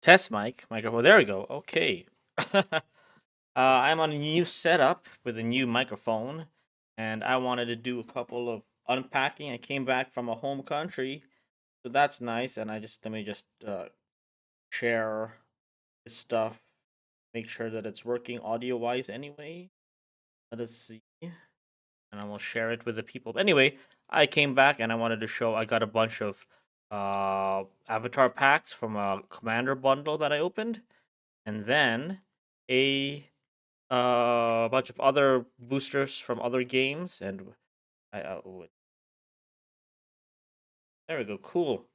Test mic, microphone. There we go. Okay. I'm on a new setup with a new microphone, and I wanted to do a couple of unpacking. I came back from a home country, so that's nice. And let me just share this stuff, make sure that it's working audio wise anyway. Let us see, and I will share it with the people. But anyway, I came back and I wanted to show. I got a bunch of avatar packs from a commander bundle that I opened, and then a bunch of other boosters from other games, and there we go, cool.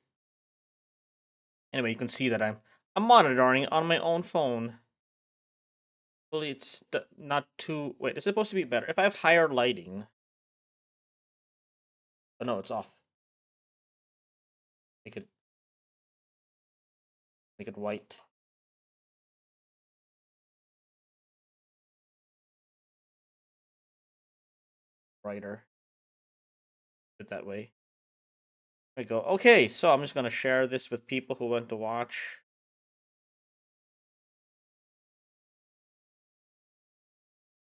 Anyway, you can see that I'm monitoring on my own phone. Hopefully, it's not too. Wait, it's supposed to be better if I have higher lighting. Oh no, it's off. Make it white, brighter. Put it that way. There we go. Okay, so I'm just gonna share this with people who want to watch.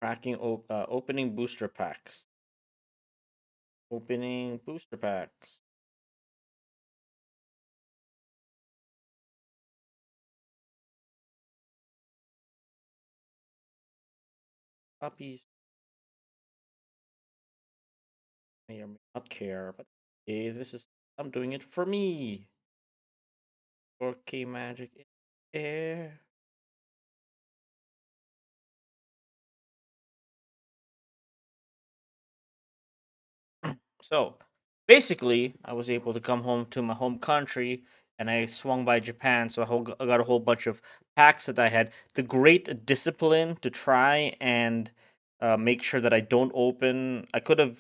Opening booster packs. Opening booster packs. Puppies may or may not care, but hey, I'm doing it for me. 4K magic in air. So basically, I was able to come home to my home country, and I swung by Japan. So I got a whole bunch of packs that I had. The great discipline to try and make sure that I don't open. I could have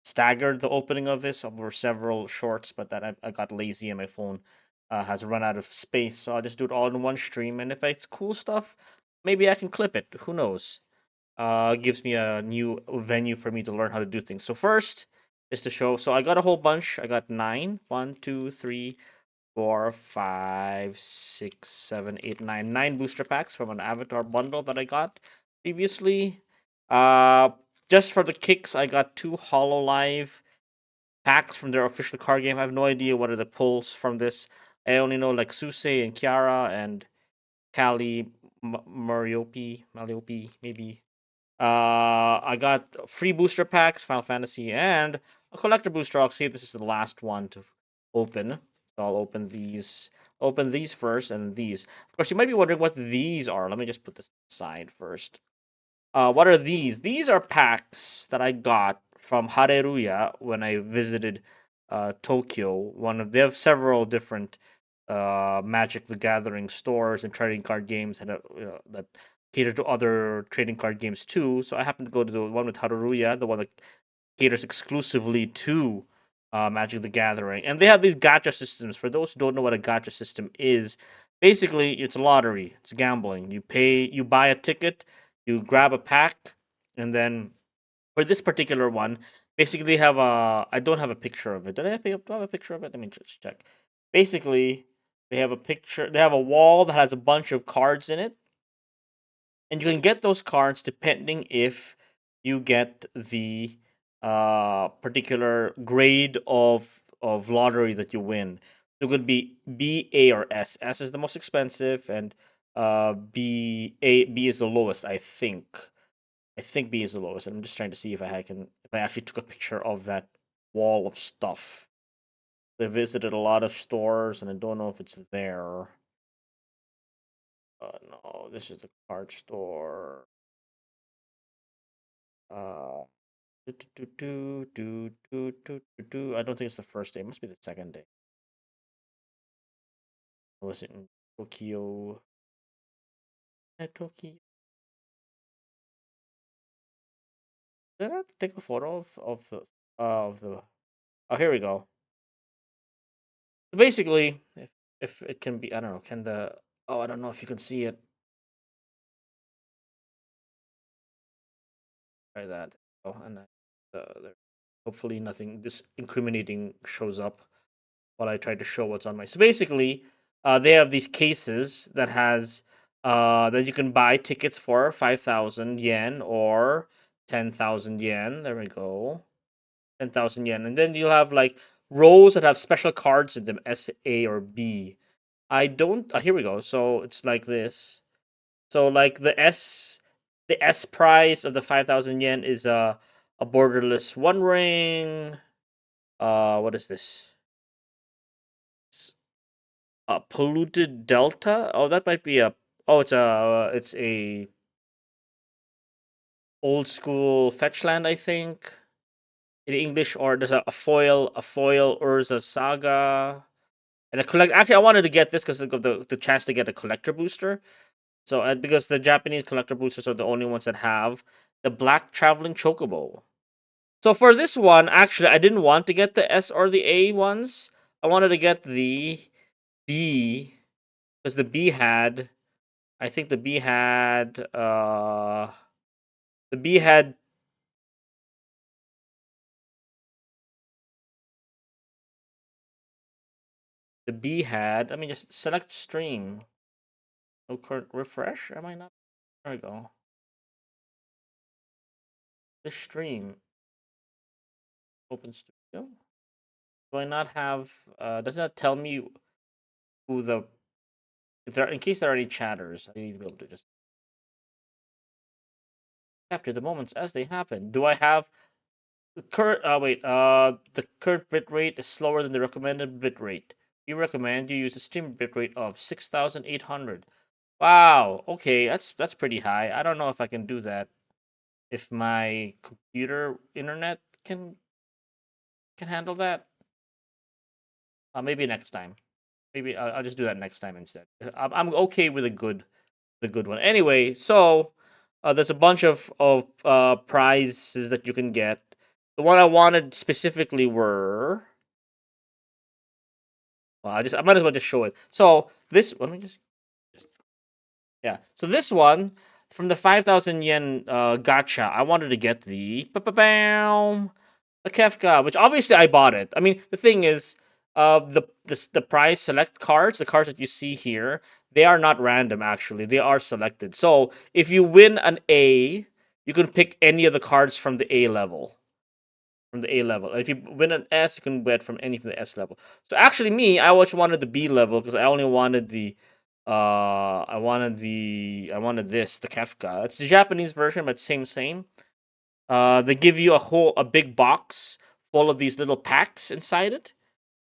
staggered the opening of this over several shorts, but I got lazy and my phone has run out of space. So I'll just do it all in one stream. And if it's cool stuff, maybe I can clip it. Who knows? Gives me a new venue for me to learn how to do things. So first is to show. So I got a whole bunch. I got 9. 1, 2, 3, 4, 5, 6, 7, 8, 9. 9 booster packs from an Avatar bundle that I got previously. Uh, just for the kicks, I got 2 Hololive packs from their official card game. I have no idea what are the pulls from this. I only know like Suse and Kiara and Kali, Mariopi, maybe. I got free booster packs, Final Fantasy, and a collector booster. I'll see if this is the last one to open. So I'll open these. Open these first, and these. Of course, you might be wondering what these are. Let me just put this aside first. What are these? These are packs that I got from Hareruya when I visited Tokyo. They have several different Magic the Gathering stores and trading card games that cater to other trading card games too. So I happened to go to the one with Haruruya, the one that caters exclusively to Magic the Gathering. And they have these gacha systems. For those who don't know what a gacha system is, basically it's a lottery. It's gambling. You buy a ticket, you grab a pack, and then for this particular one, basically they have a. I don't have a picture of it. Do I have a picture of it? Let me just check. Basically, they have a picture. They have a wall that has a bunch of cards in it, and you can get those cards depending if you get the particular grade of lottery that you win. So it could be B, A, or S. S is the most expensive, and B is the lowest. I think B is the lowest. I'm just trying to see if I actually took a picture of that wall of stuff. I visited a lot of stores, and I don't know if it's there. No, this is the card store. Uh, I don't think it's the first day. It must be the second day. I was in Tokyo. Tokyo. Did I take a photo of the? Oh, here we go. Basically, if it can be, I don't know. Can the? Oh, I don't know if you can see it. Try that. Oh, and hopefully nothing this incriminating shows up while I try to show what's on my. So basically, they have these cases that has that you can buy tickets for 5,000 yen or 10,000 yen. There we go. 10,000 yen. And then you'll have like rows that have special cards in them, S, A, or B. I don't. Here we go. So it's like this. So like the S price of the 5,000 yen is a borderless One Ring. What is this? Polluted Delta. Oh, that might be a. Oh, it's a old school fetchland, I think, in English. Or there's a foil Urza Saga, and a collect. Actually, I wanted to get this because of the chance to get a collector booster. So because the Japanese collector boosters are the only ones that have the black traveling chocobo. So for this one, actually, I didn't want to get the S or the A ones. I wanted to get the B because the B had. I think the B had Let me just select stream. No current refresh. Am I not? There we go. This stream open studio. Do I not have? Does that tell me who the if there in case there are any chatters? I need to be able to just capture the moments as they happen. Do I have the current? Wait. The current bitrate is slower than the recommended bitrate. We recommend you use a stream bitrate of 6,800. Wow. Okay, that's pretty high. I don't know if I can do that. If my computer internet can handle that. Maybe next time. Maybe I'll just do that next time instead. I'm okay with the good one. Anyway, so there's a bunch of prizes that you can get. The one I wanted specifically were. Well, I might as well just show it. So this. Let me just. Yeah. So this one from the 5,000 yen gacha, I wanted to get the the Kefka, which obviously I bought it. I mean, the thing is, the prize select cards, the cards that you see here, they are not random. Actually, they are selected. So if you win an A, you can pick any of the cards from the A level. From the A level. If you win an S, you can bet from any from the S level. So actually, me, I always wanted the B level because I only wanted I wanted this, the Kefka. It's the Japanese version, but same. They give you a big box full of these little packs inside it,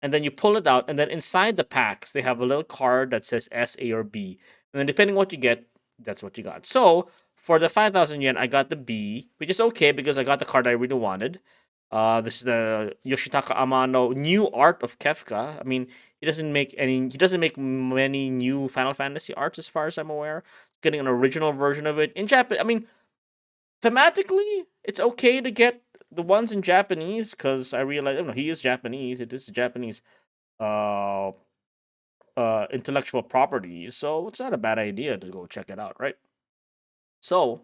and then you pull it out, and then inside the packs they have a little card that says S, A, or B, and then depending what you get, that's what you got. So for the 5,000 yen, I got the B, which is okay because I got the card I really wanted. This is the Yoshitaka Amano new art of Kefka. I mean, he doesn't make many new Final Fantasy arts as far as I'm aware. Getting an original version of it in Japan. I mean, thematically, it's okay to get the ones in Japanese because I realize, oh no, he is Japanese. It is Japanese uh intellectual property, so it's not a bad idea to go check it out, right? So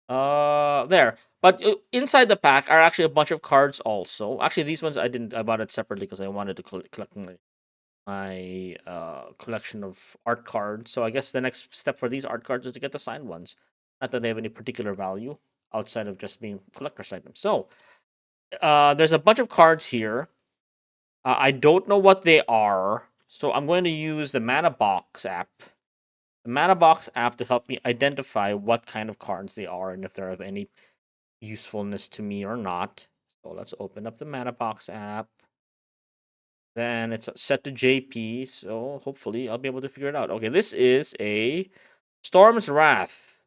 there. But inside the pack are actually a bunch of cards also. Actually, these ones I didn't. I bought it separately because I wanted to collect my collection of art cards. So I guess the next step for these art cards is to get the signed ones. Not that they have any particular value outside of just being collector's items. So there's a bunch of cards here. I don't know what they are, so I'm going to use the Mana Box app. The Mana Box app to help me identify what kind of cards they are and if they're of any usefulness to me or not. So let's open up the Mana Box app. Then it's set to JP, so hopefully I'll be able to figure it out. Okay, this is a Storm's Wrath.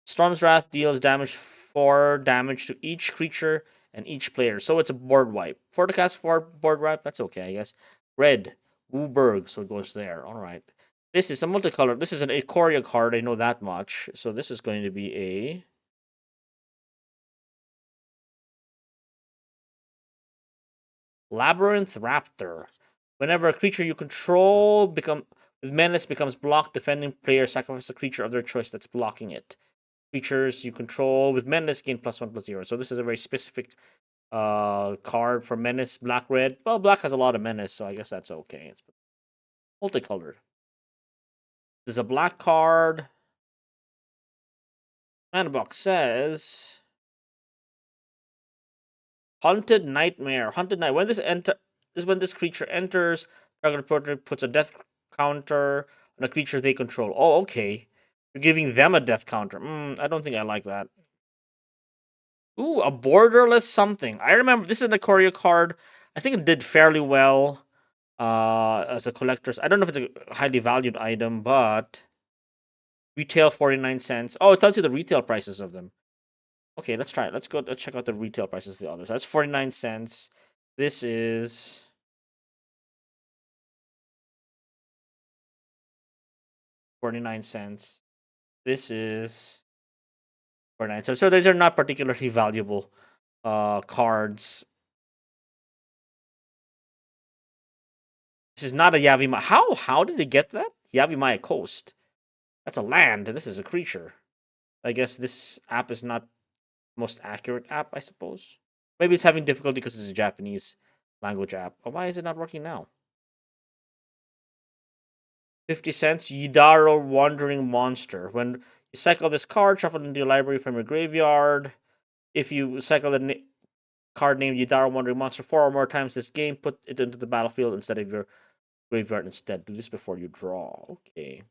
Storm's Wrath deals damage 4 damage to each creature and each player. So it's a board wipe. For the cast 4 board wipe, that's okay, I guess. Red, Wooburg, so it goes there. Alright. This is a multicolor. This is an Ikoria card, I know that much. So this is going to be a Labyrinth Raptor. Whenever a creature you control with menace becomes blocked, defending player sacrifices a creature of their choice that's blocking it. Creatures you control with menace gain +1/+0. So this is a very specific card for menace, black red. Well, black has a lot of menace, so I guess that's okay. Multicolored. This is a black card. Mana box says Haunted Nightmare. Haunted Night. When this creature enters, target opponent puts a death counter on a creature they control. Oh, okay. You're giving them a death counter. I don't think I like that. Ooh, a borderless something. I remember this is an Ikoria card. I think it did fairly well as a collector's. I don't know if it's a highly valued item, but retail 49 cents. Oh, it tells you the retail prices of them. Okay, let's try it. Let's go check out the retail prices of the others. That's 49 cents. This is 49 cents. This is 49 cents. So these are not particularly valuable cards. This is not a Yavimaya. How did it get that? Yavimaya Coast. That's a land, and this is a creature. I guess this app is not most accurate app, I suppose. Maybe it's having difficulty because it's a Japanese language app. Oh, why is it not working now? 50 cents, Yidaro Wandering Monster. When you cycle this card, shuffle it into your library from your graveyard. If you cycle the card named Yidaro Wandering Monster 4 or more times this game, put it into the battlefield instead of your graveyard instead. Do this before you draw. Okay.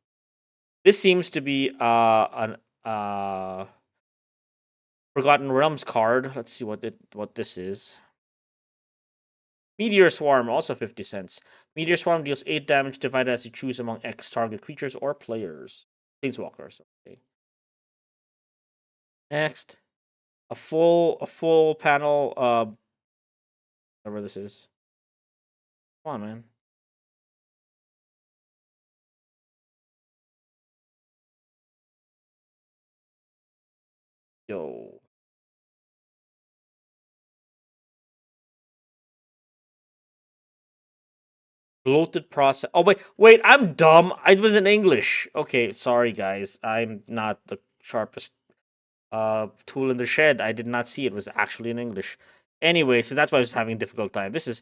This seems to be an Forgotten Realms card. Let's see what this is. Meteor Swarm, also 50 cents. Meteor Swarm deals 8 damage divided as you choose among X target creatures or players. Planeswalkers. Okay. Next, a full panel. Whatever this is. Come on, man. Yo. Bloated process. Oh wait, I'm dumb. It was in English. Okay, sorry guys. I'm not the sharpest tool in the shed. I did not see it was actually in English. Anyway, so that's why I was having a difficult time. This is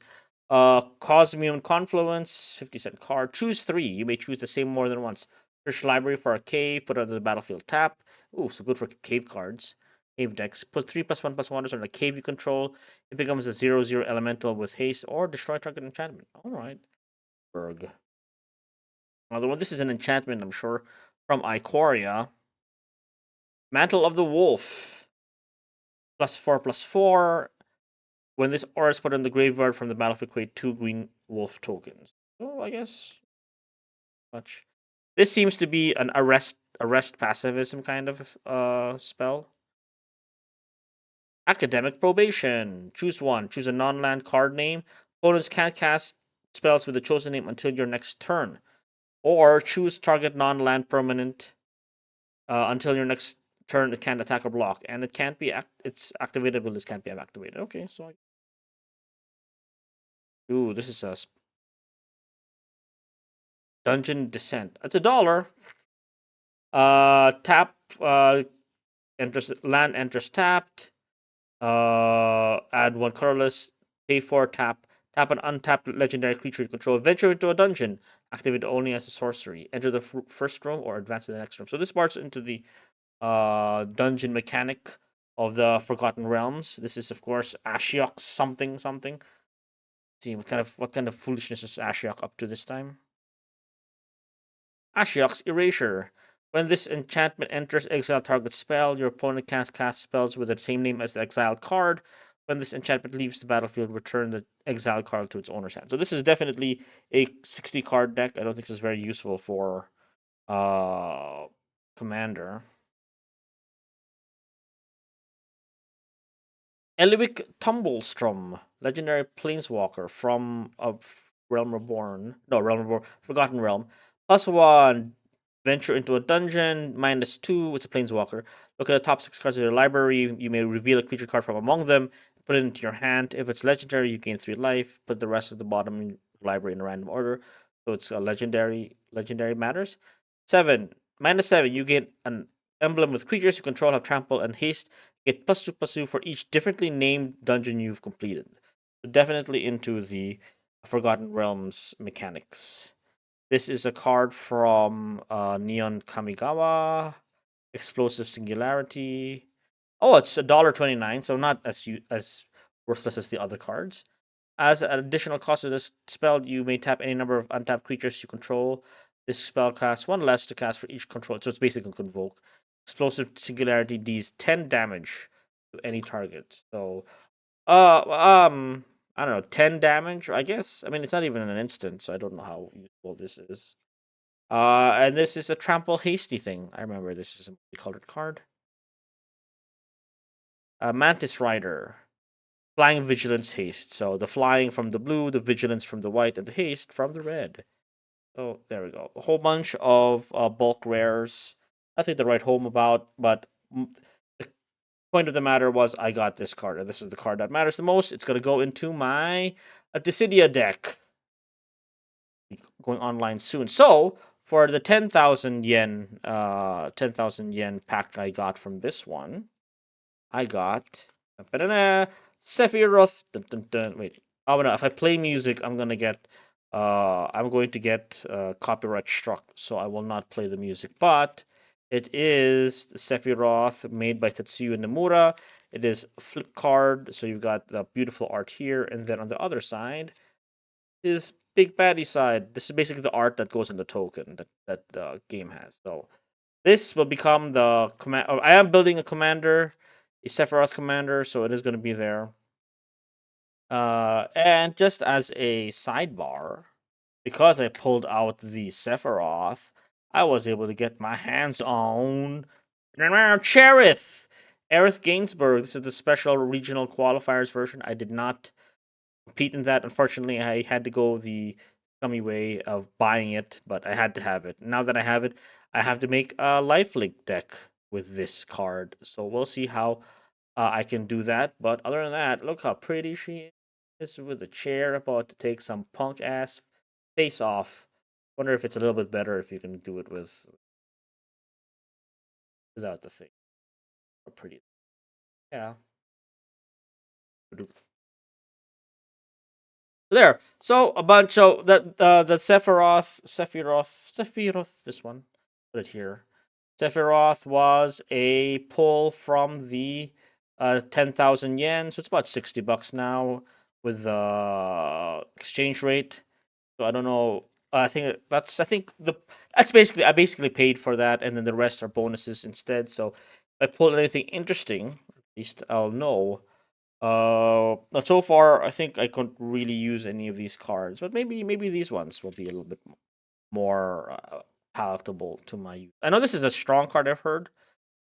Cosmium Confluence, 50-cent card. Choose 3. You may choose the same more than once. Search library for a cave, put it under the battlefield tap. Ooh, so good for cave cards. Cave decks. Put 3+1/+1 on a cave you control. It becomes a 0/0 elemental with haste or destroy target enchantment. Alright. Berg. Another one. This is an enchantment, I'm sure, from Ikoria. Mantle of the Wolf. +4/+4. When this aura is put in the graveyard from the battlefield, create 2 green wolf tokens. Oh, I guess much. This seems to be an arrest passivism kind of spell. Academic probation. Choose one. Choose a non-land card name. Opponents can't cast spells with the chosen name until your next turn. Or choose target non-land permanent until your next turn. It can't attack or block, and it can't be its activated abilities can't be activated. Okay, so ooh, this is a Dungeon Descent. It's $1. Tap enters land enters tapped. Add 1 colorless. Pay 4 tap an untapped legendary creature you control. Venture into a dungeon. Activate only as a sorcery. Enter the first room or advance to the next room. So this marks into the dungeon mechanic of the Forgotten Realms. This is of course Ashiok something something. Let's see what kind of foolishness is Ashiok up to this time. Ashiok's Erasure. When this enchantment enters exile target spell, your opponent can't cast spells with the same name as the exiled card. When this enchantment leaves the battlefield, return the exiled card to its owner's hand. So this is definitely a 60 card deck. I don't think this is very useful for Commander. Eliwick Tumblestrom, legendary planeswalker from Realm Reborn. No, Realm Reborn, Forgotten Realm. +1, venture into a dungeon. -2, it's a planeswalker. Look at the top 6 cards of your library. You may reveal a creature card from among them. Put it into your hand. If it's legendary, you gain 3 life. Put the rest of the bottom in your library in a random order. So it's a legendary. Legendary matters. 7, -7, you get an emblem with creatures you control have trample and haste. Get +2/+2 for each differently named dungeon you've completed. So definitely into the Forgotten Realms mechanics. This is a card from Neon Kamigawa. Explosive Singularity. Oh, it's $1.29, so not as worthless as the other cards. As an additional cost of this spell, you may tap any number of untapped creatures you control. This spell costs one less to cast for each control, so it's basically Convoke. Explosive Singularity deals 10 damage to any target. So, I don't know, 10 damage, I guess. I mean, it's not even an instant, so I don't know how useful this is. And this is a Trample Hasty thing. I remember this is a multicolored card. Mantis Rider. Flying Vigilance Haste. So the flying from the blue, the Vigilance from the white, and the haste from the red. So there we go. A whole bunch of bulk rares. Nothing to write home about, but the point of the matter was I got this card, and this is the card that matters the most. It's going to go into my Dissidia deck. Going online soon. So for the 10,000 yen pack I got from this one, I got Sephiroth. Dun, dun, dun, wait. Oh no! If I play music, I'm going to get copyright struck. So I will not play the music. But it is the Sephiroth made by Tetsuya Nomura. It is flip card, so you've got the beautiful art here, and then on the other side is Big Baddie side. This is basically the art that goes in the token that the game has. So this will become the command. I am building a commander, a Sephiroth commander, so it is going to be there. And just as a sidebar, because I pulled out the Sephiroth, I was able to get my hands on Cherith. Aerith Gainsbourg. This is the special regional qualifiers version. I did not compete in that. Unfortunately, I had to go the scummy way of buying it, but I had to have it. Now that I have it, I have to make a lifelink deck with this card. So we'll see how I can do that. But other than that, look how pretty she is with a chair about to take some punk ass face off. Wonder if it's a little bit better if you can do it without the thing. Or pretty. Yeah. There. So a bunch of the Sephiroth. This one, put it here. Sephiroth was a pull from the 10,000 yen, so it's about $60 now with the exchange rate. So I don't know. I think that's basically I basically paid for that, and then the rest are bonuses instead. So if I pull anything interesting, at least I'll know. But so far, I think I couldn't really use any of these cards, but maybe these ones will be a little bit more palatable to my use. I know this is a strong card. I've heard.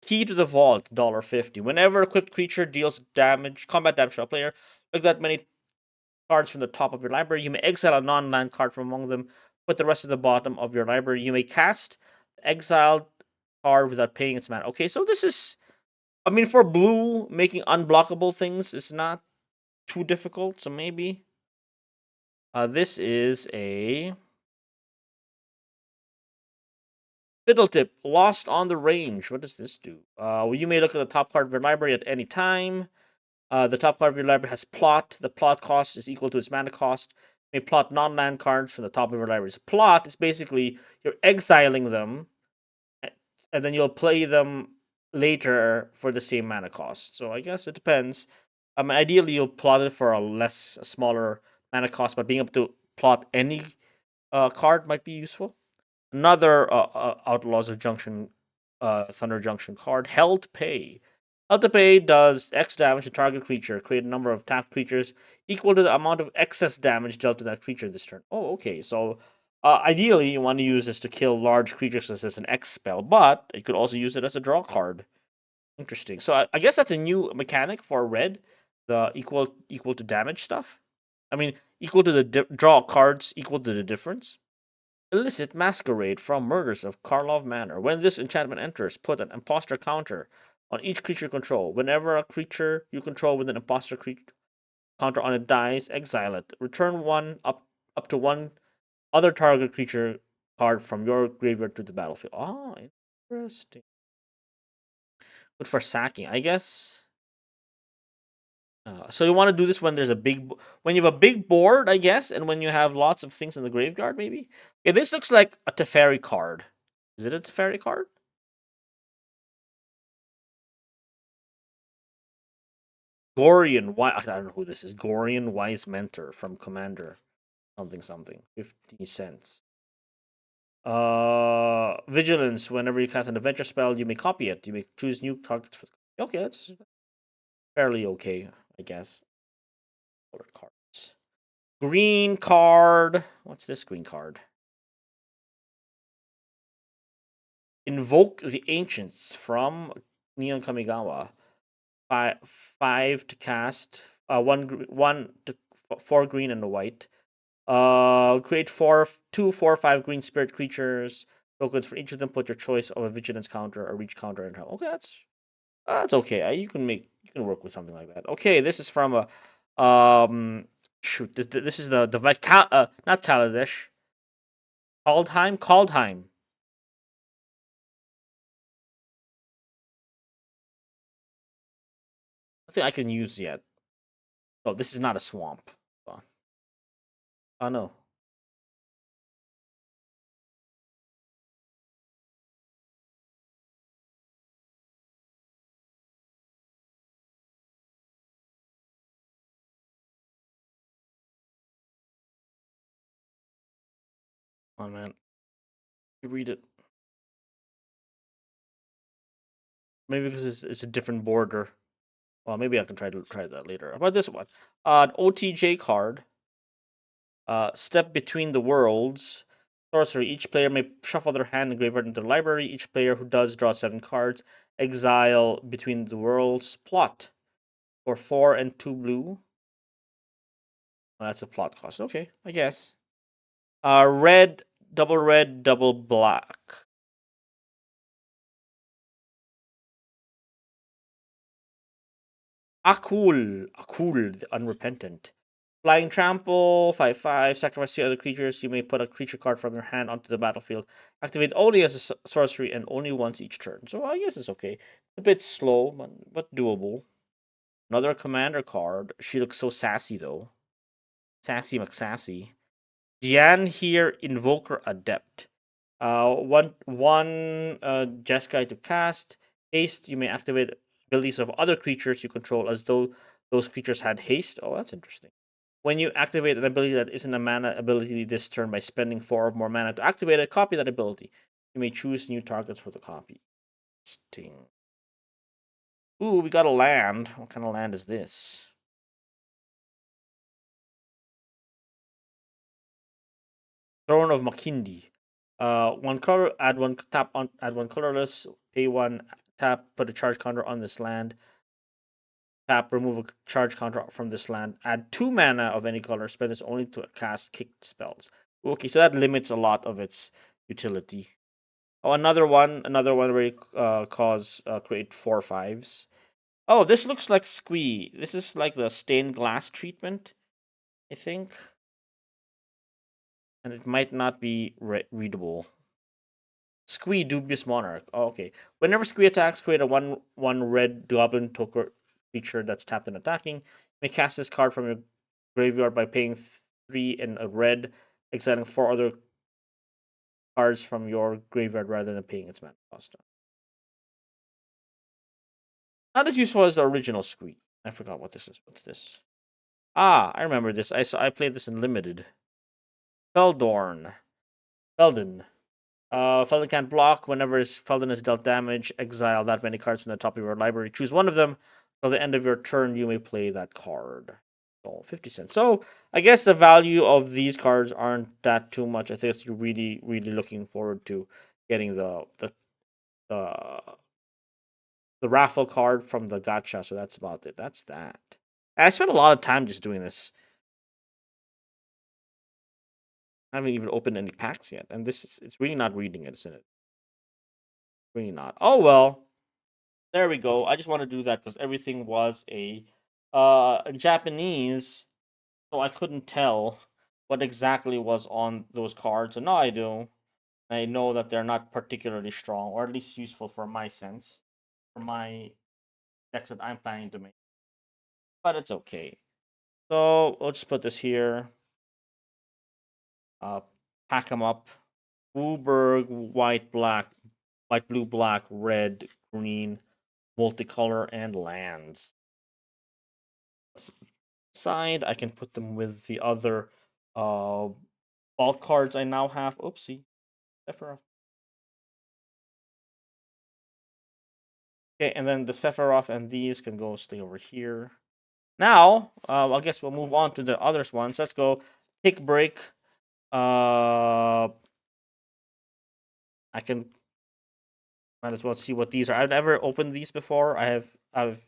Key to the Vault, $1.50. Whenever equipped creature deals combat damage to a player, like that many cards from the top of your library, you may exile a non-land card from among them. Put the rest at the bottom of your library. You may cast exiled card without paying its mana. Okay, so this is. I mean, for blue, making unblockable things is not too difficult, so maybe. This is a Fiddle Tip, Lost on the Range. What does this do? Well, you may look at the top card of your library at any time. The top card of your library has plot. The plot cost is equal to its mana cost. You may plot non-land cards from the top of your library. So plot is basically you're exiling them, and then you'll play them later for the same mana cost. So I guess it depends. Ideally, you'll plot it for a smaller mana cost, but being able to plot any card might be useful. Another Outlaws of Junction, Thunder Junction card, Held Pay. Held to Pay does X damage to target creature. Create a number of tapped creatures equal to the amount of excess damage dealt to that creature this turn. Oh, okay. So ideally, you want to use this to kill large creatures as an X spell, but you could also use it as a draw card. Interesting. So I guess that's a new mechanic for red, the equal to damage stuff. I mean, equal to the draw cards equal to the difference. Illicit Masquerade from Murders of Karlov Manor. When this enchantment enters, put an imposter counter on each creature you control. Whenever a creature you control with an imposter counter on it dies, exile it. Return one up to one other target creature card from your graveyard to the battlefield. Oh, interesting. Good for sacking, I guess. So you want to do this when there's a when you have a big board, I guess, and when you have lots of things in the graveyard, maybe. Okay, this looks like a Teferi card. Is it a Teferi card? Gorian, I don't know who this is. Gorian Wise Mentor from Commander, something something, 50 cents. Vigilance. Whenever you cast an adventure spell, you may copy it. You may choose new targets. Okay, that's fairly okay, I guess. Color cards. Green card. What's this green card? Invoke the Ancients from Neon Kamigawa. Five to cast. One to 4 green and a white. Create 5 green spirit creatures. Tokens for each of them. Put your choice of a vigilance counter or reach counter and help. Okay, that's okay. You can work with something like that. Okay, this is from a shoot. This is the not Kaladesh. Kaldheim. I think I can use yet. Oh, this is not a swamp. Oh no. Oh man. You read it. Maybe because it's a different border. Well, maybe I can try that later. How about this one? An OTJ card. Step between the worlds. Sorcery. Each player may shuffle their hand and graveyard into the library. Each player who does draw 7 cards. Exile between the worlds. Plot. For 4 and 2 blue. Oh, that's a plot cost. Okay, I guess. Red, double black. Akul, the Unrepentant. Flying Trample, 5/5. Sacrifice 2 other creatures. You may put a creature card from your hand onto the battlefield. Activate only as a sorcery and only once each turn. So I guess it's okay. A bit slow, but doable. Another commander card. She looks so sassy though. Sassy McSassy. Dian here, Invoker Adept. One Jeskai to cast. Haste, you may activate abilities of other creatures you control as though those creatures had haste. Oh, that's interesting. When you activate an ability that isn't a mana ability this turn by spending 4 or more mana to activate it, copy that ability. You may choose new targets for the copy. Sting. Ooh, we got a land. What kind of land is this? Throne of Makindi. One color, add one colorless, pay one, tap, put a charge counter on this land. Tap, remove a charge counter from this land. Add 2 mana of any color. Spend this only to cast kicked spells. Okay, so that limits a lot of its utility. Oh, another one where you create 4/5s. Oh, this looks like Squee. This is like the stained glass treatment, I think, and it might not be readable. Squee, Dubious Monarch. Oh, okay. Whenever Squee attacks, create a 1/1 red goblin token creature that's tapped and attacking. You may cast this card from your graveyard by paying 3 and a red, exiling 4 other cards from your graveyard rather than paying its mana cost. Not as useful as the original Squee. I forgot what this is. What's this? Ah, I remember this. I played this in limited. Feldorn. Felden. Felden can't block. Whenever Felden is dealt damage, exile that many cards from the top of your library. Choose one of them. Till the end of your turn, you may play that card. So 50 cents. So I guess the value of these cards aren't that too much. I think it's really, really looking forward to getting the the raffle card from the gacha. So that's about it. That's that. I spent a lot of time just doing this. I haven't even opened any packs yet, and it's really not reading it, isn't it? Really not. Oh well. There we go. I just want to do that because everything was a Japanese, so I couldn't tell what exactly was on those cards. And now I do. I know that they're not particularly strong, or at least useful for my sense, for my decks that I'm planning to make. but it's okay. So we'll just put this here. Uh, pack them up. Blueberg, white, black, white, blue, black, red, green, multicolor, and lands. Side, I can put them with the other bulk cards I now have. Oopsie. Sephiroth. Okay, and then the Sephiroth and these can go stay over here. Now, I guess we'll move on to the others ones. Let's go take a break. I can might as well see what these are. I've never opened these before. I don't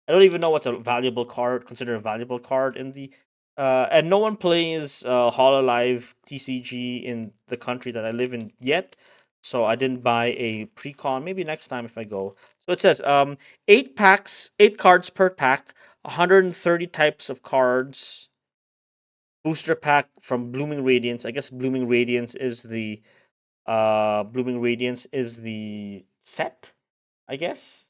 even know what's a valuable card, considered a valuable card in the and no one plays Hololive TCG in the country that I live in yet. So I didn't buy a pre-con. Maybe next time if I go. So it says 8 packs, 8 cards per pack, 130 types of cards. Booster pack from Blooming Radiance. I guess Blooming Radiance is the set, I guess.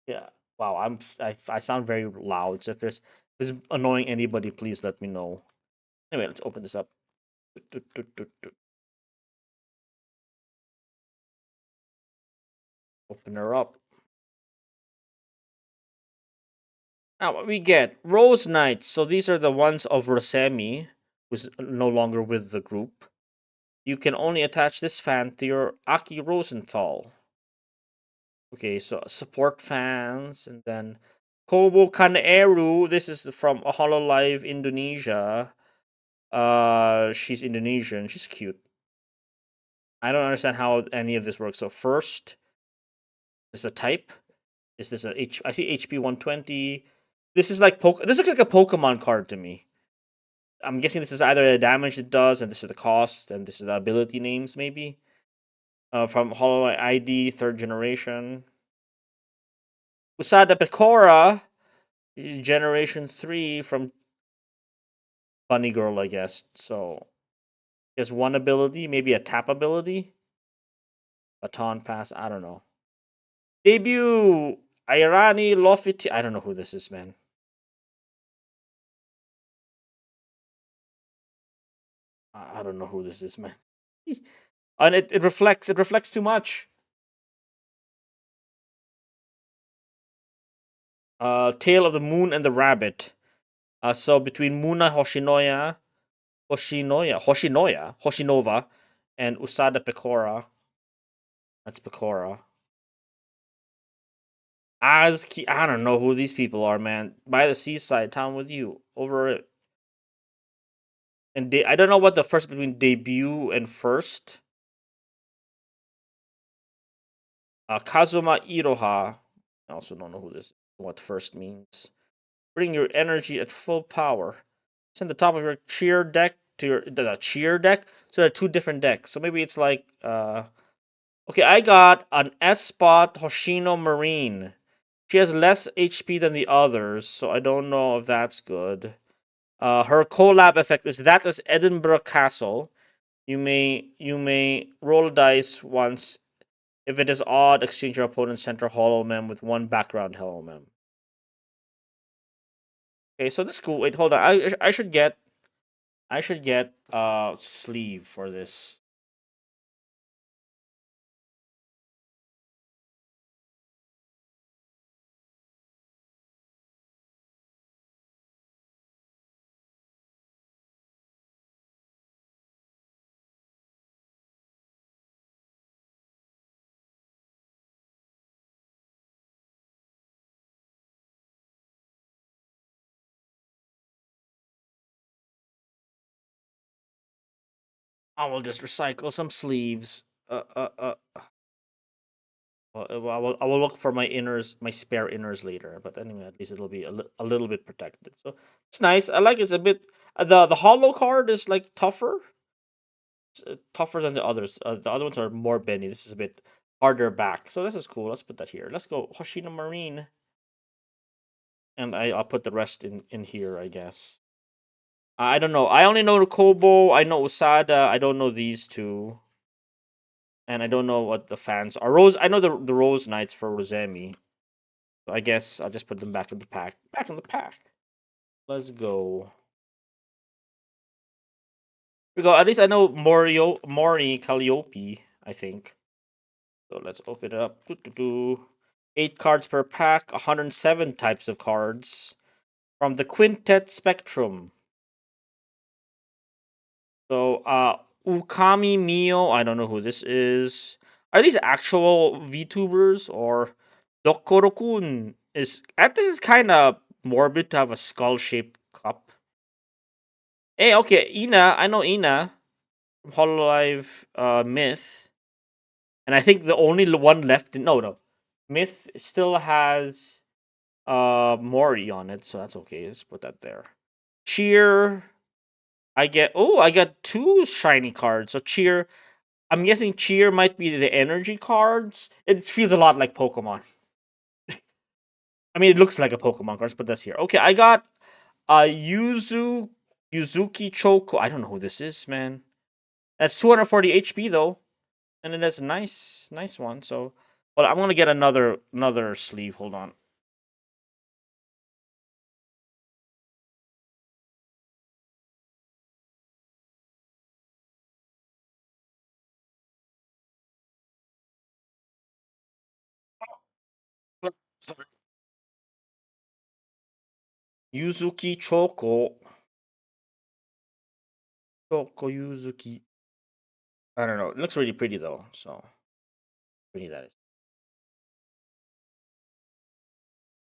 Yeah. Wow, I sound very loud. So if this is annoying anybody, please let me know. Anyway, let's open this up. Open her up. Now what we get Rose Knights. So these are the ones of Rosemi, who's no longer with the group. You can only attach this fan to your Aki Rosenthal. Okay, so support fans, and then Kobo Kaneru. This is from Hololive Indonesia. She's Indonesian. She's cute. I don't understand how any of this works. So first, is this a type? Is this a H? I see HP 120. This is like This looks like a Pokemon card to me. I'm guessing this is either the damage it does, and this is the cost, and this is the ability names maybe. From Hololive ID third generation. Usada Pecora, generation 3 from Bunny Girl, I guess. So he has one ability, maybe a tap ability. Baton pass, I don't know. Debut Irani Lofiti. I don't know who this is, man. I don't know who this is, man. And it reflects too much. Tale of the Moon and the Rabbit. So between Muna Hoshinova, and Usada Pecora. That's Pecora. Azki, I don't know who these people are, man. By the seaside town with you. Over it. And I don't know what the first between debut and first. Kazuma Iroha. I also don't know what first means. Bring your energy at full power. Send the top of your cheer deck to the cheer deck. So there are 2 different decks. So maybe it's like okay, I got an S spot Hoshino Marine. She has less HP than the others, so I don't know if that's good. Her collab effect is that as Edinburgh Castle. You may roll a dice once. If it is odd, exchange your opponent's center hollow mem with 1 background hollow mem. Okay, so this is cool. Wait, hold on. I should get sleeve for this. I will just recycle some sleeves. Well, I will look for my inners, my spare inners later. But anyway, at least it'll be a little bit protected. So it's nice. I like it's a bit. The hollow card is like tougher. It's, tougher than the others. The other ones are more bendy. This is a bit harder back. So this is cool. Let's put that here. Let's go Hoshino Marine, and I'll put the rest in here, I guess. I don't know. I only know the Kobo. I know Usada. I don't know these two. And I don't know what the fans are. Rose, I know the Rose Knights for Rosemi. So I guess I'll just put them back in the pack. Back in the pack. Let's go. We go. At least I know Mori Calliope, I think. So let's open it up. Doo-doo-doo. 8 cards per pack, 107 types of cards from the Quintet Spectrum. So, Ukami Mio, I don't know who this is. Are these actual VTubers or Dokoro-kun? This is kind of morbid to have a skull-shaped cup. Hey, okay, Ina, I know Ina from Hololive Myth, and I think the only one left. No, Myth still has Mori on it, so that's okay. Let's put that there. Cheer, I got 2 shiny cards. So Cheer, I'm guessing Cheer might be the energy cards. It feels a lot like Pokemon. I mean, it looks like a Pokemon card, but that's here. Okay, I got Yuzuki Choco. I don't know who this is, man. That's 240 HP though, and it has a nice one. So, well, I'm gonna get another sleeve. Hold on. Sorry. Yuzuki Choco. Choco Yuzuki. I don't know. It looks really pretty though. So pretty that is.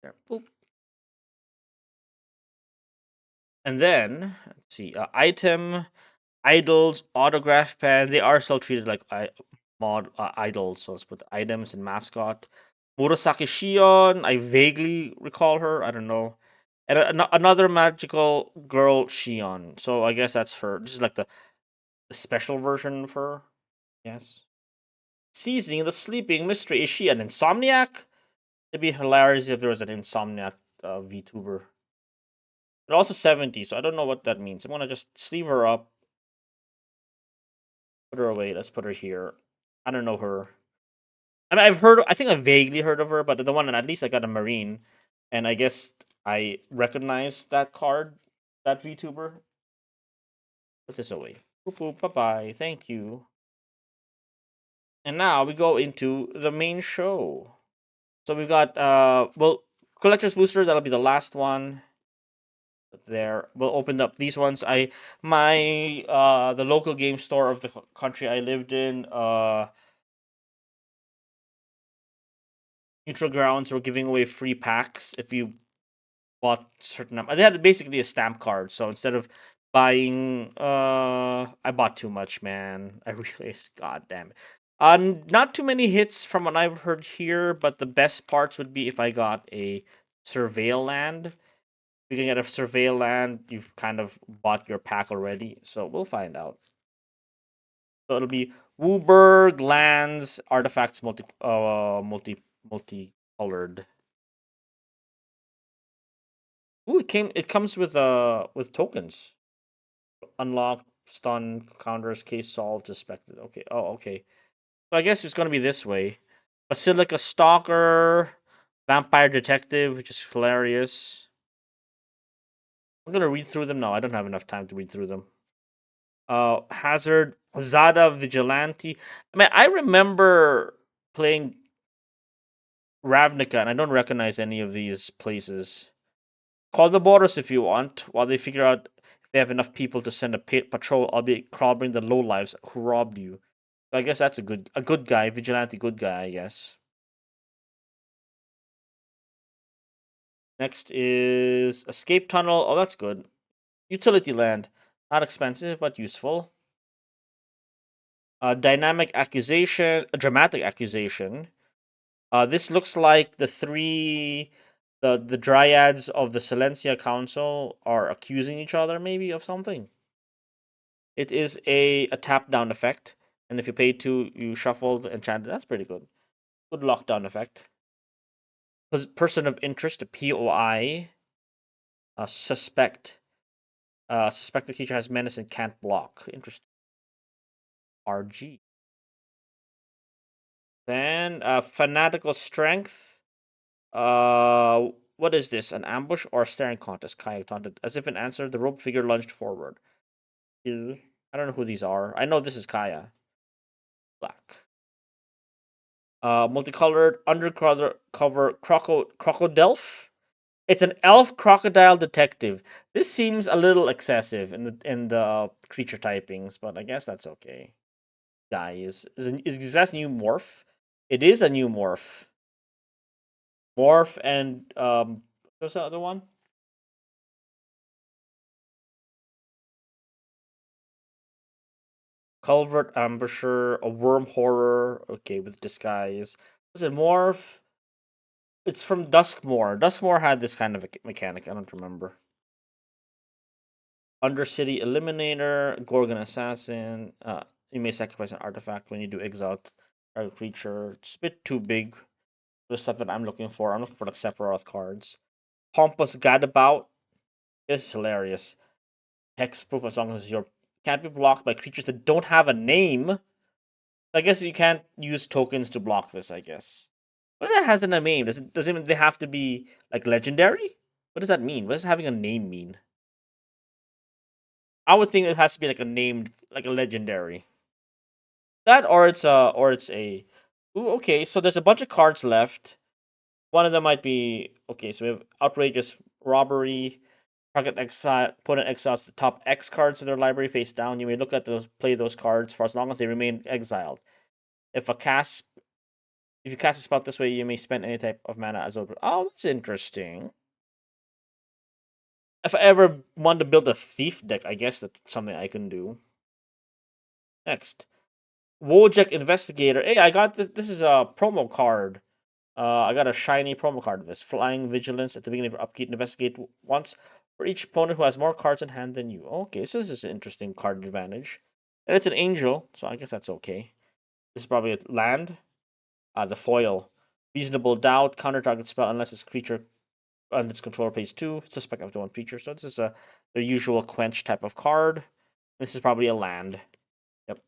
There. Boop. And then let's see. Item, idols, autograph pen. They are still treated like idols. So let's put the items and mascot. Murasaki Shion. I vaguely recall her. I don't know. And another magical girl Shion. So I guess that's for this is like the special version of her. Yes. Seizing the sleeping mystery. Is she an insomniac? It'd be hilarious if there was an insomniac VTuber. But also 70, so I don't know what that means. I'm gonna just sleeve her up, put her away. Let's put her here. I don't know her. I mean, I think I vaguely heard of her, but the one, at least I got a Marine, and I guess I recognize that card, that VTuber. Put this away. Boop, boop, bye bye. Thank you. And now we go into the main show. So we've got collector's booster. That'll be the last one. There, we'll open up these ones. The local game store of the country I lived in, Neutral Grounds, were giving away free packs if you bought certain they had basically a stamp card. So instead of buying, I bought too much, man. I realized, god damn it. Not too many hits from what I've heard here, but the best parts would be if I got a Surveil Land. You can get a Surveil Land, you've kind of bought your pack already. So we'll find out. So it'll be Wooburg lands, artifacts multicolored. Ooh, it comes with tokens. Unlock, stun, counters, case solved, suspected. Okay. Oh, okay. So I guess it's gonna be this way. Basilica Stalker, Vampire Detective, which is hilarious. I'm gonna read through them now. I don't have enough time to read through them. Hazard, Zada Vigilante. I mean, I remember playing Ravnica, and I don't recognize any of these places. Call the borders if you want, while they figure out if they have enough people to send a patrol. I'll be clobbering the lowlives who robbed you. So I guess that's a good guy, vigilante good guy, I guess. Next is Escape Tunnel. Oh, that's good. Utility Land. Not expensive, but useful. Dramatic accusation. This looks like the dryads of the Silencia Council are accusing each other, maybe, of something. It is a tap down effect, and if you pay 2, you shuffle the enchanted. That's pretty good. Good lockdown effect. Person of interest, a POI. Suspect. Suspect the creature has menace and can't block. Interesting. RG. Then fanatical strength. What is this? An ambush or a staring contest? Kayak taunted. As if in answer, the rope figure lunged forward. Ew. I don't know who these are. I know this is Kaya. Black. Multicolored undercover cover crocodile. It's an elf crocodile detective. This seems a little excessive in the creature typings, but I guess that's okay. Guys, is that new morph? It is a new morph. Morph and what's the other one? Culvert ambusher, a worm horror. Okay, with disguise. Was it morph? It's from Duskmore. Duskmore had this kind of a mechanic. I don't remember. Undercity Eliminator, Gorgon Assassin. You may sacrifice an artifact when you do exile a creature. It's a bit too big for the stuff that I'm looking for. I'm looking for like Sephiroth cards. Pompous Gadabout is hilarious. Hexproof as long as your can't be blocked by creatures that don't have a name. I guess you can't use tokens to block this. I guess. What does that has in a name? Does it mean they have to be like legendary? What does that mean? What does having a name mean? I would think it has to be like a named, like a legendary. That or it's a. Ooh, okay, so there's a bunch of cards left. One of them might be okay. So we have outrageous robbery. Target exile. Opponent exiles the top X cards of their library face down. You may look at those, play those cards for as long as they remain exiled. If a cast, if you cast a spell this way, you may spend any type of mana as over. Oh, that's interesting. If I ever want to build a thief deck, I guess that's something I can do. Next. Wojak Investigator. Hey, I got this. This is a promo card. I got a shiny promo card of this. Flying Vigilance at the beginning of your upkeep. Investigate once for each opponent who has more cards in hand than you. Okay, so this is an interesting card advantage. And it's an angel, so I guess that's okay. This is probably a land. The foil. Reasonable doubt. Counter target spell unless this creature and its controller pays 2. Suspect up to 1 creature. So this is a the usual quench type of card. This is probably a land. Yep.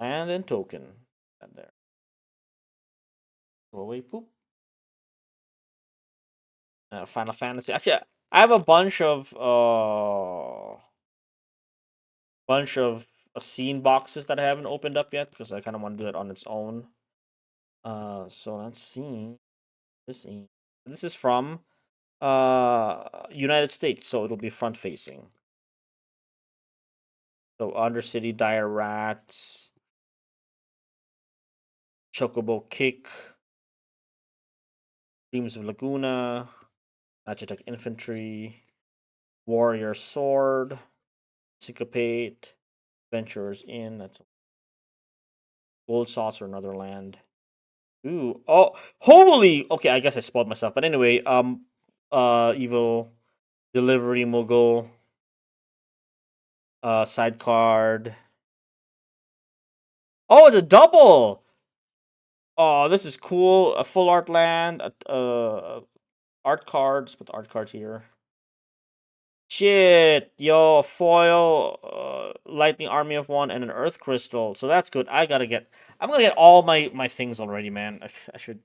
Land and token. And there. Go away, poop. Final Fantasy. Actually, I have a bunch of scene boxes that I haven't opened up yet because I kind of want to do it on its own. So let's see. This is from United States, so it'll be front facing. So Undercity, Dire Rats, Chocobo Kick, Teams of Laguna, Magitech Infantry, Warrior Sword, Syncopate, Venturers Inn. That's Gold Sauce or another land. Ooh, oh, holy! Okay, I guess I spoiled myself. But anyway, evil delivery mogul, side card. Oh, it's a double. Oh, this is cool. A full art land. Art cards. Put the art cards here. Shit, yo, a foil, lightning army of one, and an earth crystal. So that's good. I'm gonna get all my things already, man. I should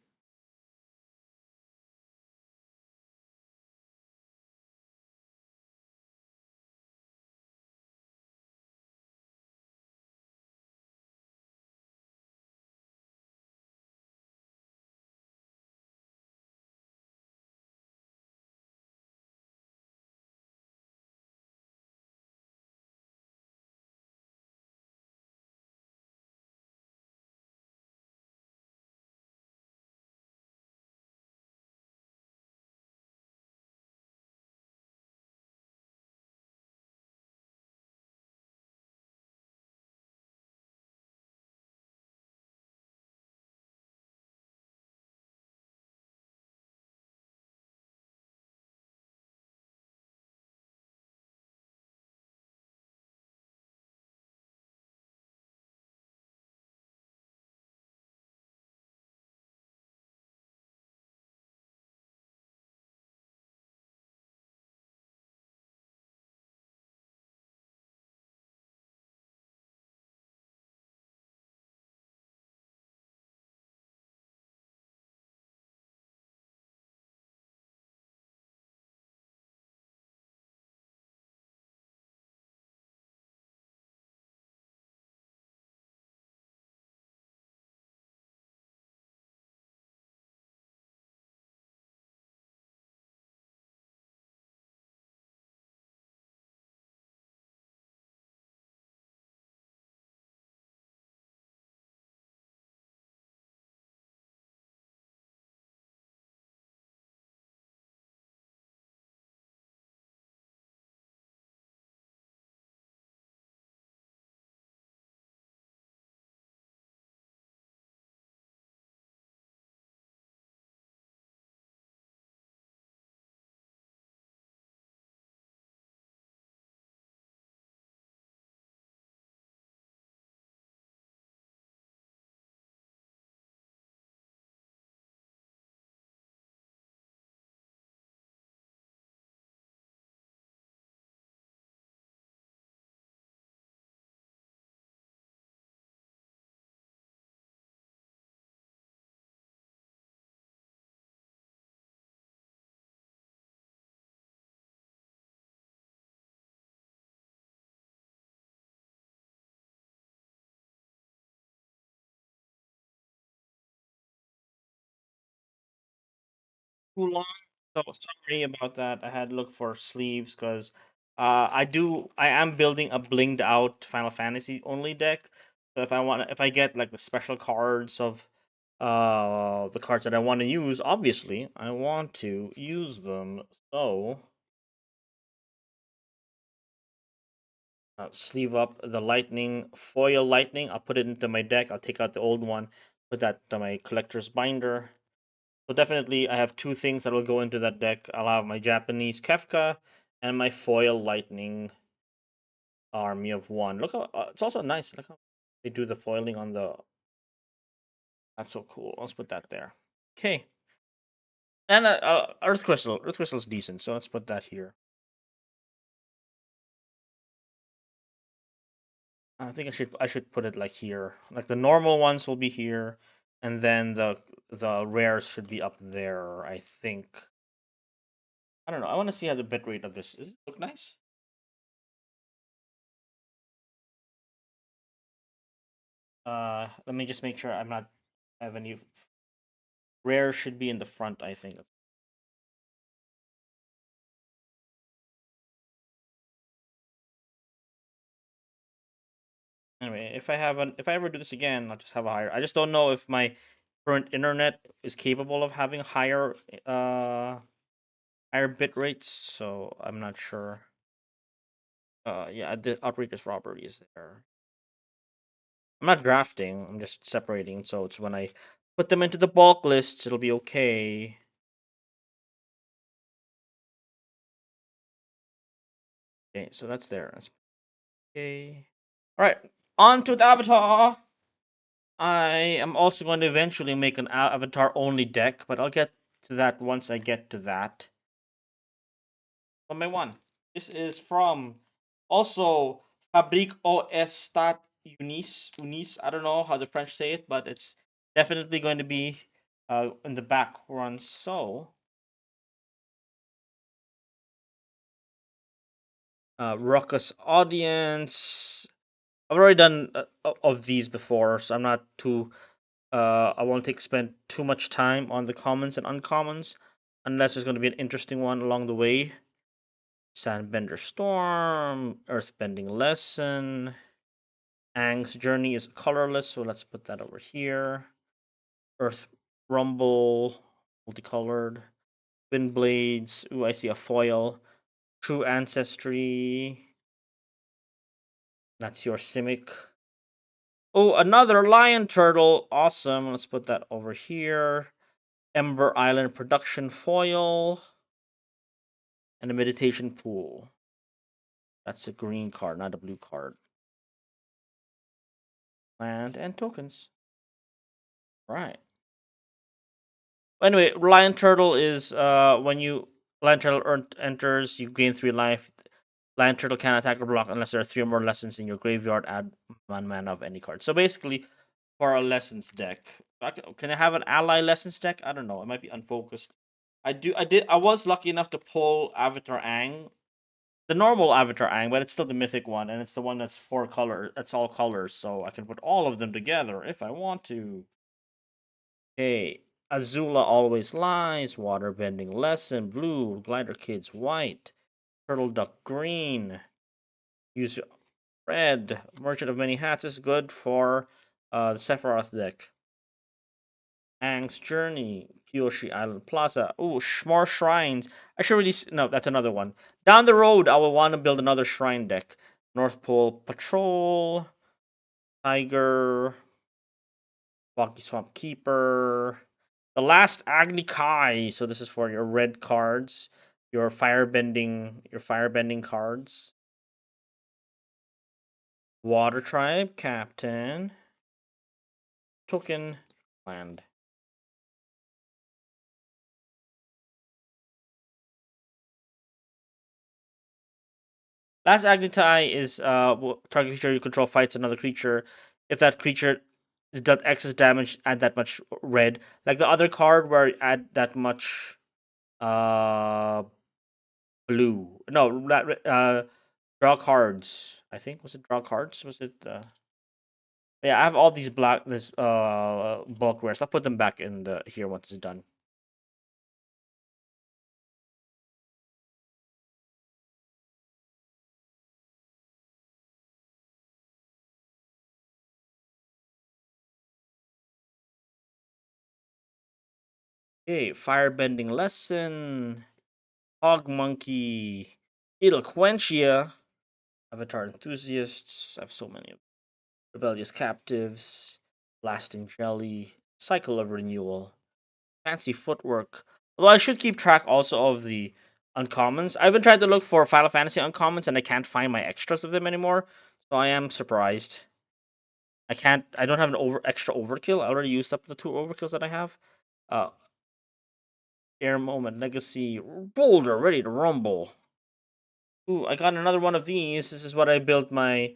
too long. So sorry about that. I had to look for sleeves because I am building a blinged out Final Fantasy only deck. So if I get like the special cards of the cards that I want to use, obviously I want to use them. So sleeve up the lightning foil lightning. I'll put it into my deck. I'll take out the old one, put that to my collector's binder. So definitely, I have two things that will go into that deck. I'll have my Japanese Kefka and my foil lightning army of one. Look how it's also nice. Look how they do the foiling on the. That's so cool. Let's put that there. Okay, and Earth Crystal. Earth Crystal is decent, so let's put that here. I think I should put it like here. Like the normal ones will be here, and then the rares should be up there. I think. I don't know. I want to see how the bitrate of this is. It look nice? Let me just make sure I'm not have any rare should be in the front, I think. Anyway, if I ever do this again, I'll just have a higher. I just don't know if my current internet is capable of having higher bit rates, so I'm not sure. Yeah, the outrageous robbery is there. I'm not drafting. I'm just separating, so it's when I put them into the bulk lists, it'll be okay. Okay, so that's there. That's okay. All right, on to the avatar. I am also going to eventually make an avatar only deck, but I'll get to that once I get to that. One by one. This is from also Fabrique OS Stat Unis. I don't know how the French say it, but it's definitely going to be in the back run. So, Ruckus Audience. I've already done of these before, so I'm not too I won't spend too much time on the commons and uncommons, unless there's going to be an interesting one along the way. Sandbender Storm, Earthbending Lesson, Aang's Journey is colorless, so let's put that over here. Earth Rumble, multicolored. Wind Blades. Ooh, I see a foil. True Ancestry. That's your Simic. Oh, another Lion Turtle. Awesome. Let's put that over here. Ember Island Production Foil. And a Meditation Pool. That's a green card, not a blue card. Land and tokens. Right. Anyway, Lion Turtle is when Lion Turtle enters, you gain 3 life. Lion Turtle can attack or block unless there are 3 or more lessons in your graveyard. Add 1 mana of any card. So basically, for a lessons deck, can I have an ally lessons deck? I don't know. It might be unfocused. I was lucky enough to pull Avatar Aang, the normal Avatar Aang, but it's still the mythic one, and it's the one that's 4 color. That's all colors, so I can put all of them together if I want to. Okay, Azula Always Lies, Waterbending Lesson, blue, Glider Kids white, Turtle Duck green, use red, Merchant of Many Hats is good for the Sephiroth deck. Aang's Journey, Kyoshi Island Plaza. Ooh, more shrines. I should really. No, that's another one. Down the road, I will want to build another shrine deck. North Pole Patrol, Tiger, Rocky Swamp Keeper, the last Agni Kai. So this is for your red cards, your firebending cards. Water Tribe Captain, Token, Land. Last Agnitai is target creature you control fights another creature. If that creature does excess damage, add that much red. Like the other card where you add that much uh blue. No, draw cards. I think was it draw cards? Was it yeah, I have all these bulk wares. I'll put them back in the here once it's done. Okay, firebending lesson. Hog monkey. Eloquentia. Avatar enthusiasts. I have so many. Rebellious captives. Lasting jelly. Cycle of renewal. Fancy footwork. Although I should keep track also of the uncommons. I've been trying to look for Final Fantasy uncommons and I can't find my extras of them anymore. So I am surprised. I don't have an extra overkill. I already used up the 2 overkills that I have. Uh Air Moment, Legacy, Boulder, ready to rumble. Ooh, I got another one of these. This is what I built my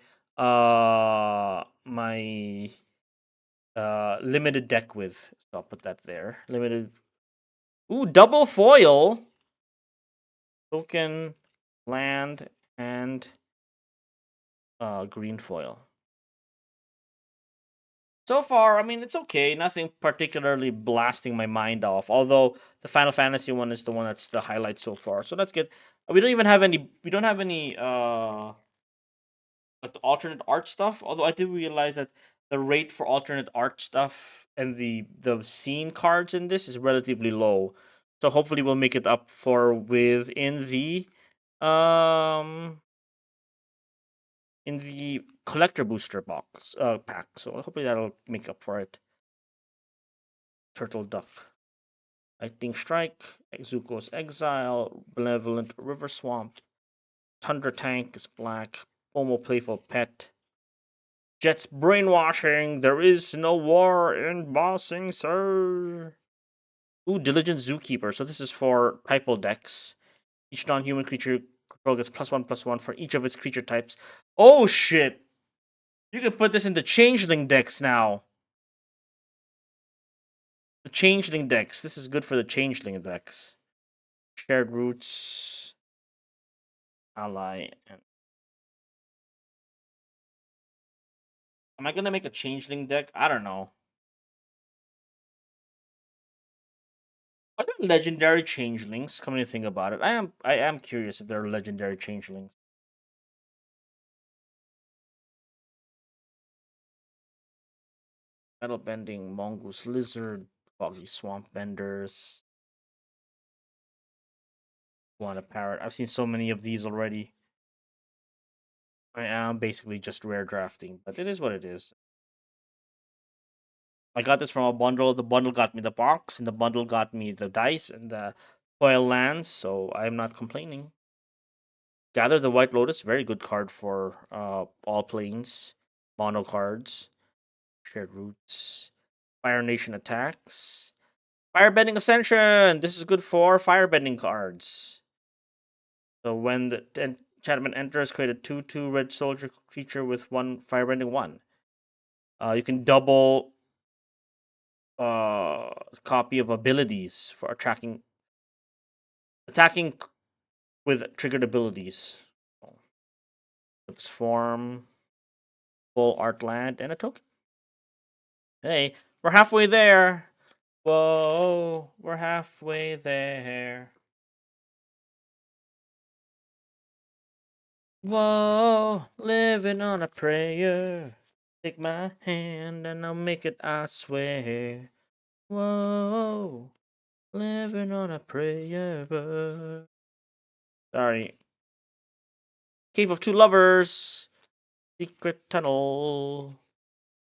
limited deck with. So I'll put that there. Limited. Ooh, double foil. Token, land, and green foil. So far, I mean, it's okay. Nothing particularly blasting my mind off. Although the Final Fantasy one is the one that's the highlight so far. So that's good. We don't even have any. We don't have any like the alternate art stuff. Although I do realize that the rate for alternate art stuff and the scene cards in this is relatively low. So hopefully we'll make it up for within the um in the collector booster box pack. So hopefully that'll make up for it. Turtle Duck. Lightning Strike, Zuko's Exile, Benevolent River Swamp, Tundra Tank is black, Pomo Playful Pet, Jet's Brainwashing, There is no war in Bossing, sir. Ooh, Diligent Zookeeper. So this is for Typo decks. Each non-human creature control gets +1/+1 for each of its creature types. Oh shit! You can put this into Changeling decks now. The Changeling decks. This is good for the Changeling decks. Shared Roots, Ally, and am I gonna make a changeling deck? I don't know. Are there legendary changelings? Come to think about it, I am curious if there are legendary changelings. Metal bending, mongoose lizard, foggy swamp benders, iguana parrot. I've seen so many of these already. I am basically just rare drafting, but it is what it is. I got this from a bundle. The bundle got me the box, and the bundle got me the dice and the foil lands, so I'm not complaining. Gather the White Lotus, very good card for all planes. Mono cards. Shared Roots. Fire Nation attacks. Firebending Ascension! This is good for firebending cards. So when the enchantment enters, create a 2/2 red soldier creature with 1 firebending 1. You can double copy of abilities for attacking with triggered abilities. Flips form, full art land, and a token. Hey, we're halfway there. Whoa, we're halfway there. Whoa, living on a prayer. Take my hand and I'll make it, I swear. Whoa, living on a prayer. Sorry. Cave of Two Lovers. Secret tunnel.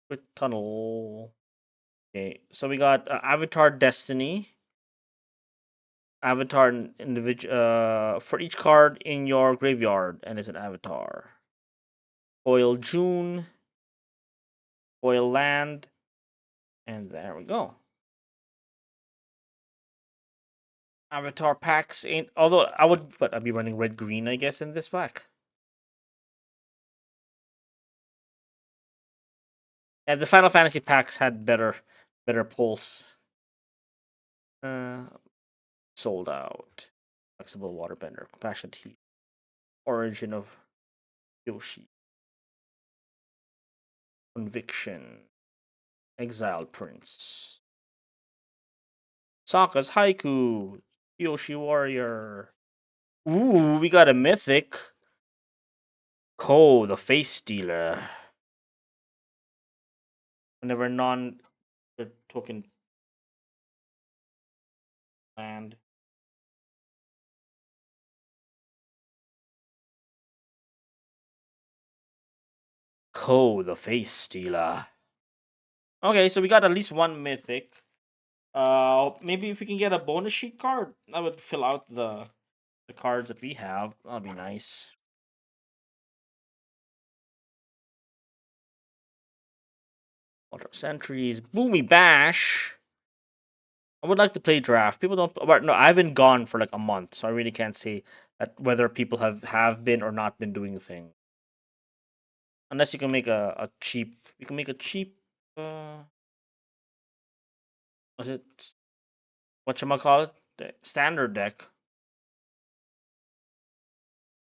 Secret tunnel. Okay, so we got Avatar Destiny. Avatar individual for each card in your graveyard, and it's an avatar. Foil June, foil land, and there we go. Avatar packs ain't. Although I'd be running red green, I guess, in this pack. And the Final Fantasy packs had better pulls. Uh, Sold out. Flexible waterbender, compassionate heat, origin of Yoshi, conviction, exiled prince, Sokka's haiku, Yoshi warrior. Ooh, we got a mythic. Ko, the face stealer. Whenever non the token Land. Ko, the Face Stealer. Okay, so we got at least one mythic. Maybe if we can get a bonus sheet card, that would fill out the cards that we have. That'd be nice. Ultra Sentries, Boomy Bash. I would like to play draft. People don't. But no, I've been gone for like a month, so I really can't say that whether people have been or not been doing things. Unless you can make a cheap. You can make a cheap. Was it whatchamacallit? Standard deck.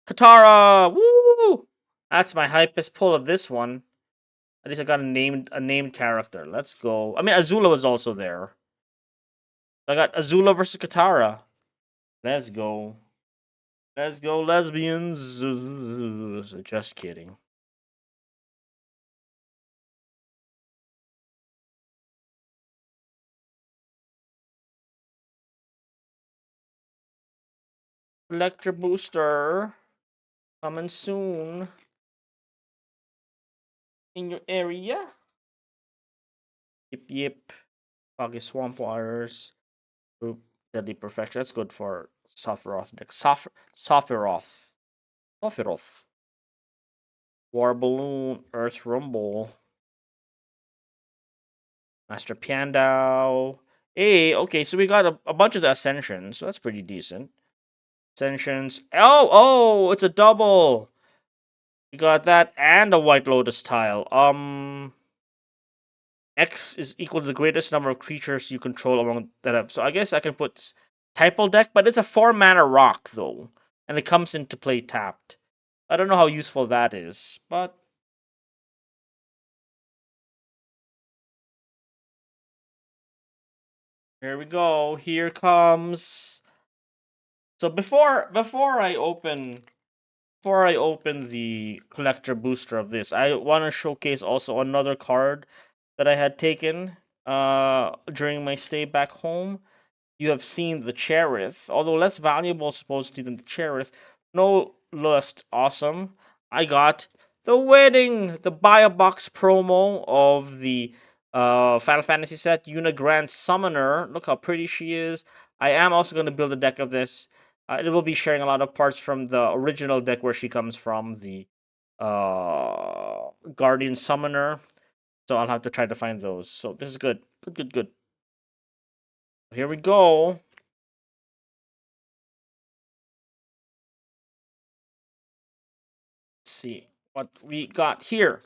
Katara! Woo! That's my hypest pull of this one. At least I got a named character. Let's go. I mean, Azula was also there. I got Azula versus Katara. Let's go. Let's go, lesbians. Just kidding. Electro Booster coming soon in your area. Yip yip. Foggy Swamp Waters. Group Deadly Perfection. That's good for Sephiroth deck. Sephiroth. Sephiroth. War Balloon. Earth Rumble. Master Piandao. Hey, okay, so we got a bunch of the Ascensions, so that's pretty decent. Ascensions. Oh, it's a double. We got that and a White Lotus tile. X is equal to the greatest number of creatures you control among that have. So I guess I can put Typal deck, but it's a 4-mana rock though, and it comes into play tapped. I don't know how useful that is, but here we go. Here comes. So before I open the collector booster of this, I want to showcase also another card that I had taken during my stay back home. You have seen the Cherith, although less valuable supposedly than the Cherith, no less awesome. I got the wedding, the buy a box promo of the Final Fantasy set Una Grand Summoner. Look how pretty she is. I am also going to build a deck of this. It will be sharing a lot of parts from the original deck where she comes from, the Guardian Summoner. So I'll have to try to find those. So this is good. Good. Here we go. See what we got here.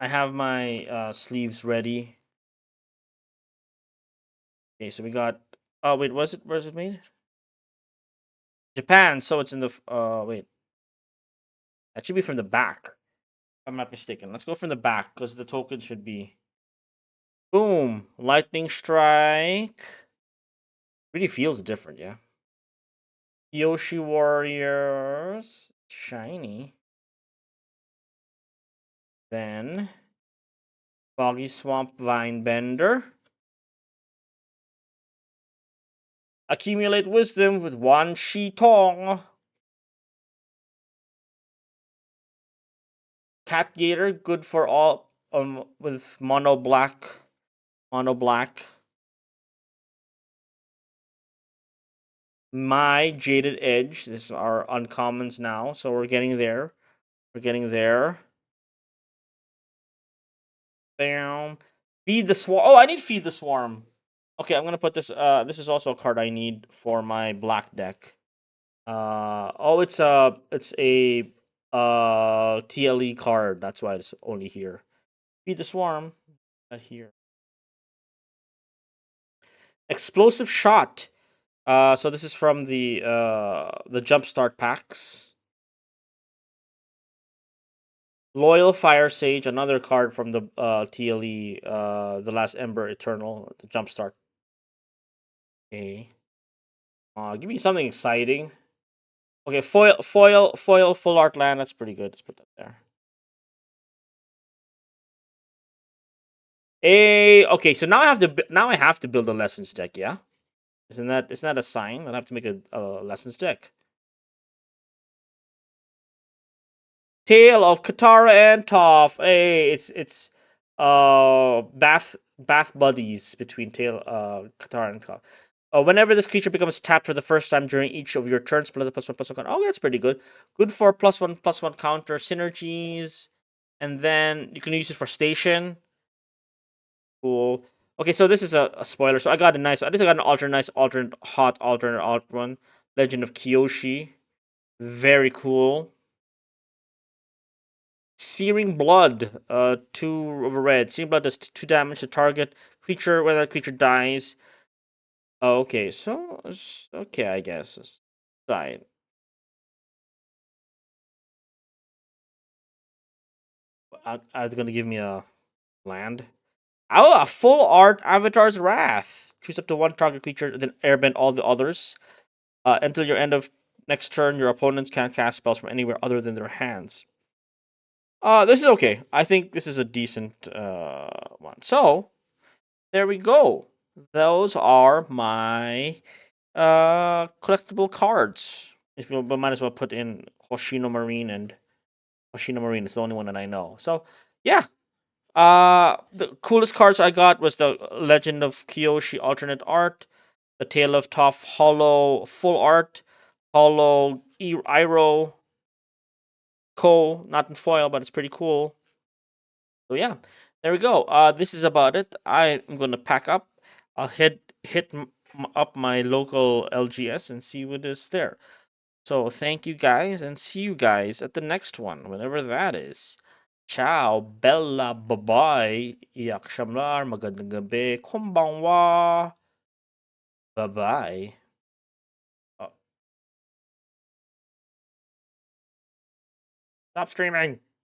I have my sleeves ready. Okay, so we got. Oh wait, where's it made? Japan. So it's in the. Wait, that should be from the back. If I'm not mistaken. Let's go from the back because the token should be. Boom! Lightning strike. Really feels different, yeah. Yoshi Warriors. Shiny. Then. Foggy Swamp Vine Bender. Accumulate wisdom with Wan Shi Tong. Cat Gator, good for all with mono black. Mono black. My Jaded Edge. This is our uncommons now, so we're getting there. We're getting there. Bam. Feed the Swarm. Oh, I need Feed the Swarm. Okay, I'm gonna put this. This is also a card I need for my black deck. Oh, it's a TLE card. That's why it's only here. Feed the Swarm. Not here. Explosive Shot. So this is from the Jumpstart packs. Loyal Fire Sage, another card from the TLE, the Last Ember Eternal, the Jumpstart. Okay. Give me something exciting. Okay, foil, full art land. That's pretty good. Let's put that there. Okay, so now now I have to build a lessons deck, yeah? Isn't that a sign? I have to make a lessons deck. Tale of Katara and Toph. Hey, it's bath buddies between Katara and Toph. Whenever this creature becomes tapped for the first time during each of your turns, plus one counter. Oh, that's pretty good. Good for plus one counter synergies, and then you can use it for station. Cool. Okay, so this is a spoiler. So I got a nice. At least I got an alternate alt one. Legend of Kyoshi. Very cool. Searing Blood. 2 of a red. Searing Blood does 2 damage to target creature when that creature dies. Oh, okay, so okay, I guess. Fine. It's gonna give me a land. Oh, a full art Avatar's Wrath. Choose up to one target creature, then airbend all the others. Until your end of next turn, your opponents can't cast spells from anywhere other than their hands. This is okay. I think this is a decent one. So there we go. Those are my collectible cards. If you but might as well put in Hoshino Marine, and Hoshino Marine is the only one that I know. So yeah. The coolest cards I got was the Legend of Kyoshi alternate art, the Tale of Toph Hollow full art, Hollow Iroh Ko, not in foil, but it's pretty cool. So yeah, there we go. This is about it. I am gonna pack up. I'll hit up my local LGS and see what is there. So thank you guys, and see you guys at the next one, whenever that is. Ciao, bella, bye-bye. Iyak shamlar, magandang gabi, konbanwa. Bye-bye. Oh, stop streaming.